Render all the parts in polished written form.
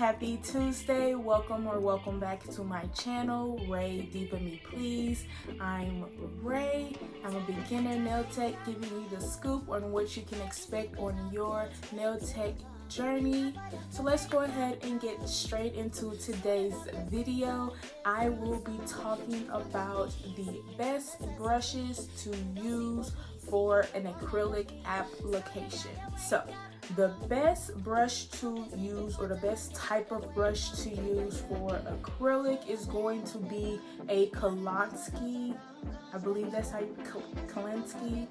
Happy Tuesday. Welcome back to my channel, Rae-divameplz. I'm Rae. I'm a beginner nail tech, giving you the scoop on what you can expect on your nail tech journey. So let's go ahead and get straight into today's video. I will be talking about the best brushes to use for an acrylic application. So the best brush to use, or the best type of brush to use for acrylic, is going to be a Kolinsky. I believe that's how you Kolinsky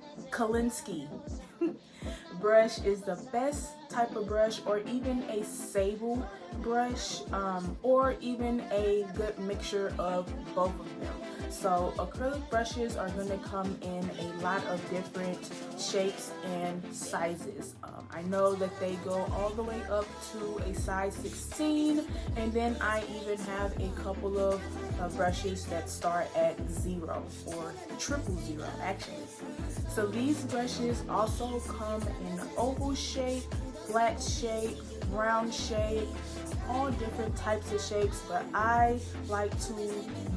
brush is the best type of brush, or even a sable brush, or even a good mixture of both of them. So acrylic brushes are going to come in a lot of different shapes and sizes. I know that they go all the way up to a size 16, and then I even have a couple of brushes that start at 0 or 000 actually. So these brushes also come in oval shape, flat shape, round shape, all different types of shapes, but I like to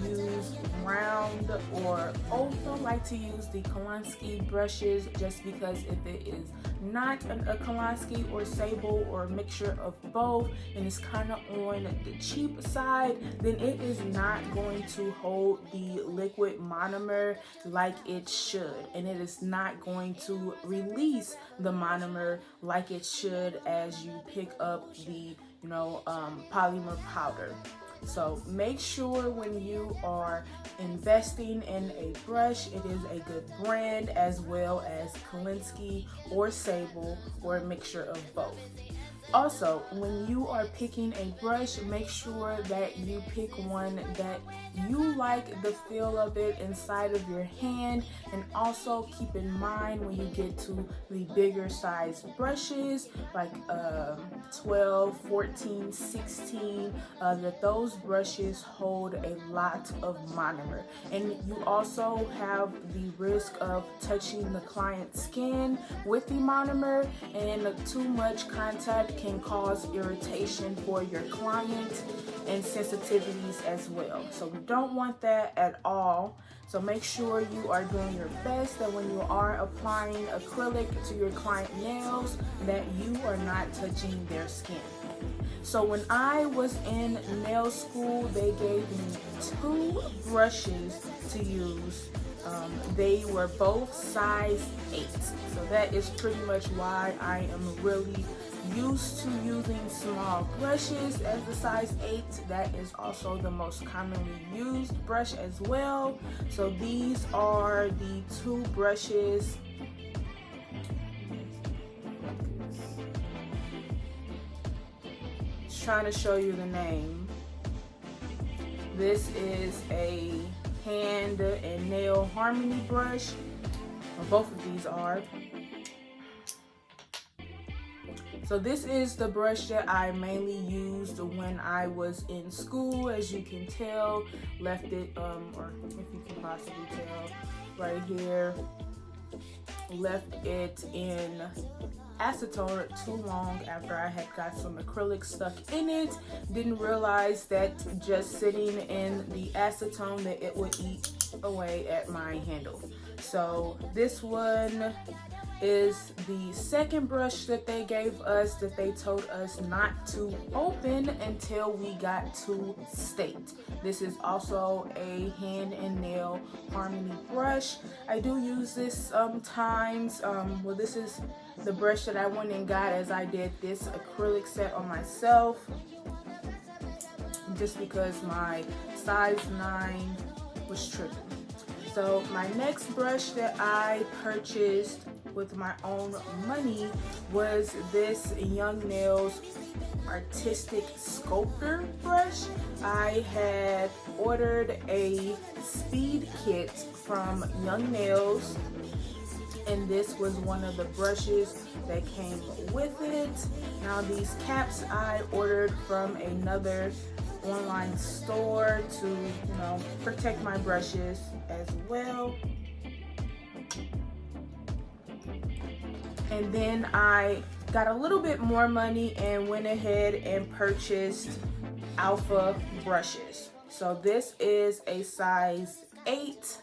use round or also like to use the Kolinsky brushes, just because if it is not a Kolinsky or sable or a mixture of both, and it's kind of on the cheap side, then it is not going to hold the liquid monomer like it should, and it is not going to release the monomer like it should as you pick up the polymer powder. So make sure when you are investing in a brush, it is a good brand, as well as Kolinsky or sable or a mixture of both. Also, when you are picking a brush, make sure that you pick one that you like the feel of it inside of your hand, and also keep in mind when you get to the bigger size brushes like 12, 14, 16, that those brushes hold a lot of monomer, and you also have the risk of touching the client's skin with the monomer, and too much contact can cause irritation for your client and sensitivities as well. So we don't want that at all. So make sure you are doing your best that when you are applying acrylic to your client nails, that you are not touching their skin. So when I was in nail school, they gave me 2 brushes to use. They were both size 8. So that is pretty much why I am really used to using small brushes as the size 8. That is also the most commonly used brush as well. So these are the 2 brushes. Just trying to show you the name. This is a hand and nail harmony brush. Both of these are. So this is the brush that I mainly used when I was in school. As you can tell, left it, or if you can possibly tell right here, left it in acetone too long after I had got some acrylic stuck in it. Didn't realize that just sitting in the acetone that it would eat away at my handle. So this one is the second brush that they gave us, that they told us not to open until we got to state. This is also a hand and nail harmony brush. I do use this sometimes. Well, this is the brush that I went and got as I did this acrylic set on myself, just because my size 9 was tripping. So my next brush that I purchased with my own money was this Young Nails Artistic Sculptor brush. I had ordered a speed kit from Young Nails, and this was one of the brushes that came with it. Now these caps I ordered from another online store to protect my brushes as well. And then I got a little bit more money and went ahead and purchased Alpha brushes. So this is a size 8.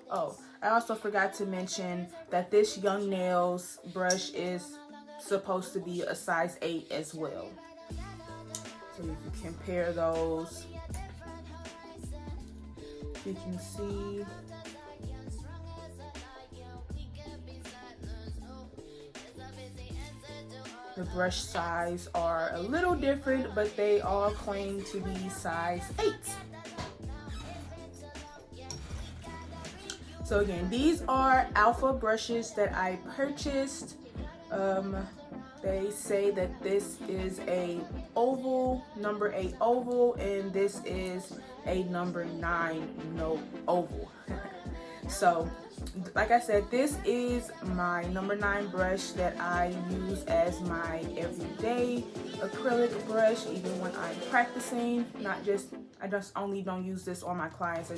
Oh, I also forgot to mention that this Young Nails brush is supposed to be a size 8 as well. So if you compare those, you can see the brush size are a little different, but they all claim to be size 8. So again, these are Alpha brushes that I purchased. They say that this is a oval, number 8 oval, and this is a number 9 no oval. So like I said, this is my number 9 brush that I use as my everyday acrylic brush, even when I'm practicing. I just only don't use this on my clients. I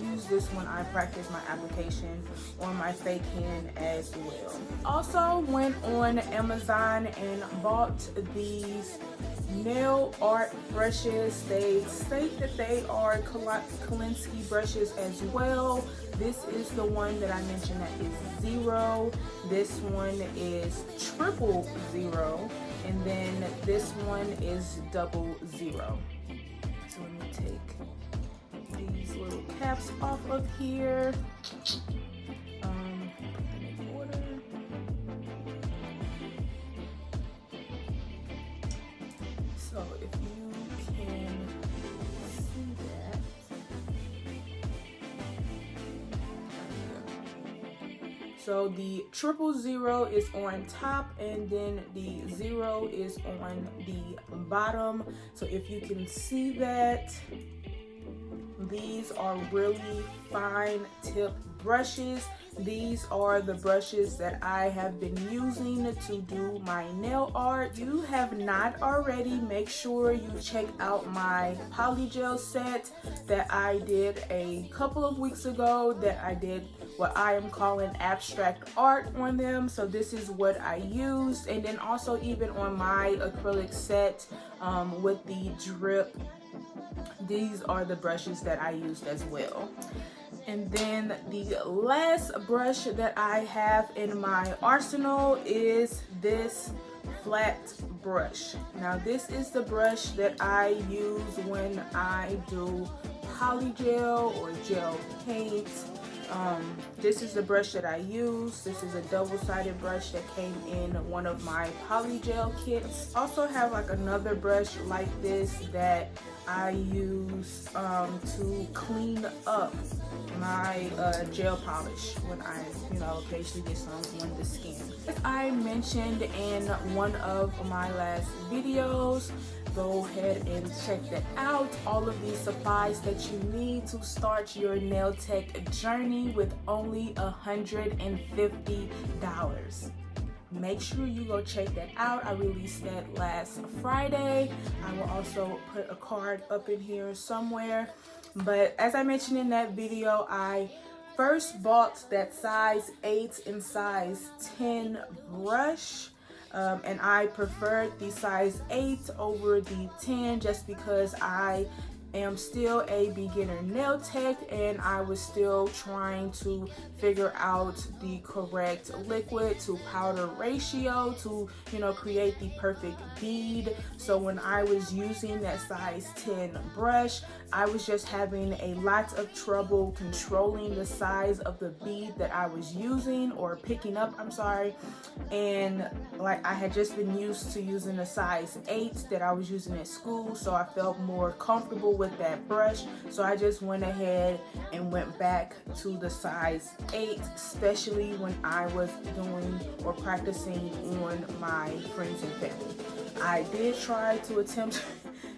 use this when I practice my application on my fake hand as well. Also went on Amazon and bought these nail art brushes. They state that they are Kolinsky brushes as well. This is the one that I mentioned that is 0. This one is 000, and then this one is 00. So let me take these little caps off of here. In order. So if you can see that. So the 000 is on top, and then the 0 is on the bottom. So if you can see that, these are really fine tip brushes. These are the brushes that I have been using to do my nail art. If you have not already, make sure you check out my polygel set that I did a couple of weeks ago, that I did what I am calling abstract art on them. So this is what I used. And then also even on my acrylic set with the drip, these are the brushes that I used as well. And then the last brush that I have in my arsenal is this flat brush. Now this is the brush that I use when I do polygel or gel paint. This is the brush that I use. This is a double-sided brush that came in one of my polygel kits. Also have like another brush like this that I use to clean up my gel polish when I, occasionally get some on the skin. As I mentioned in one of my last videos, go ahead and check that out. All of these supplies that you need to start your nail tech journey with only $150. Make sure you go check that out. I released that last Friday. I will also put a card up in here somewhere. But as I mentioned in that video, I first bought that size 8 and size 10 brush. And I preferred the size 8 over the 10 just because I am still a beginner nail tech and I was still trying to figure out the correct liquid to powder ratio to create the perfect bead. So when I was using that size 10 brush, I was just having a lot of trouble controlling the size of the bead that I was using or picking up, and like I had just been used to using a size 8 that I was using at school, so I felt more comfortable with that brush. So I just went ahead and went back to the size 8, especially when I was doing or practicing on my friends and family. I did try to attempt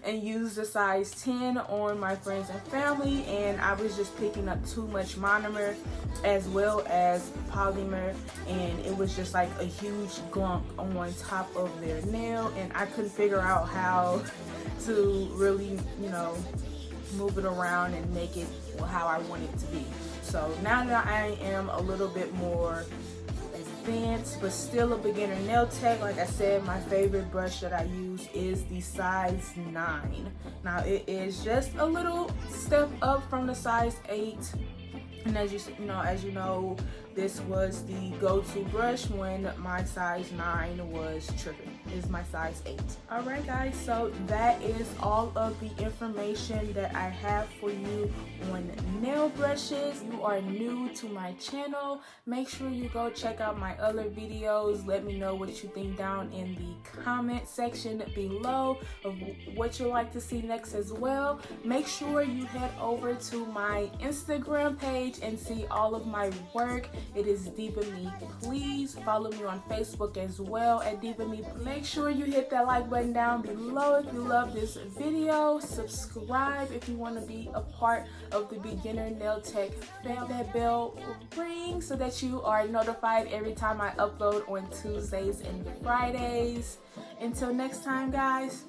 and use the size 10 on my friends and family, and I was just picking up too much monomer as well as polymer, and it was just like a huge glunk on top of their nail, and I couldn't figure out how to really move it around and make it how I want it to be. So now that I am a little bit more advanced but still a beginner nail tech. Like I said, my favorite brush that I use is the size 9. Now it is just a little step up from the size 8. And as you know, this was the go-to brush when my size 9 was tripping. Is my size 8. Alright guys, so that is all of the information that I have for you on nail brushes. You are new to my channel, make sure you go check out my other videos. Let me know what you think down in the comment section below of what you'd like to see next as well. Make sure you head over to my Instagram page and see all of my work. It is Diva-me. Please follow me on Facebook as well at Diva-me. Make sure you hit that like button down below if you love this video. Subscribe if you want to be a part of the beginner nail tech family. That bell ring so that you are notified every time I upload on Tuesdays and Fridays. Until next time, guys.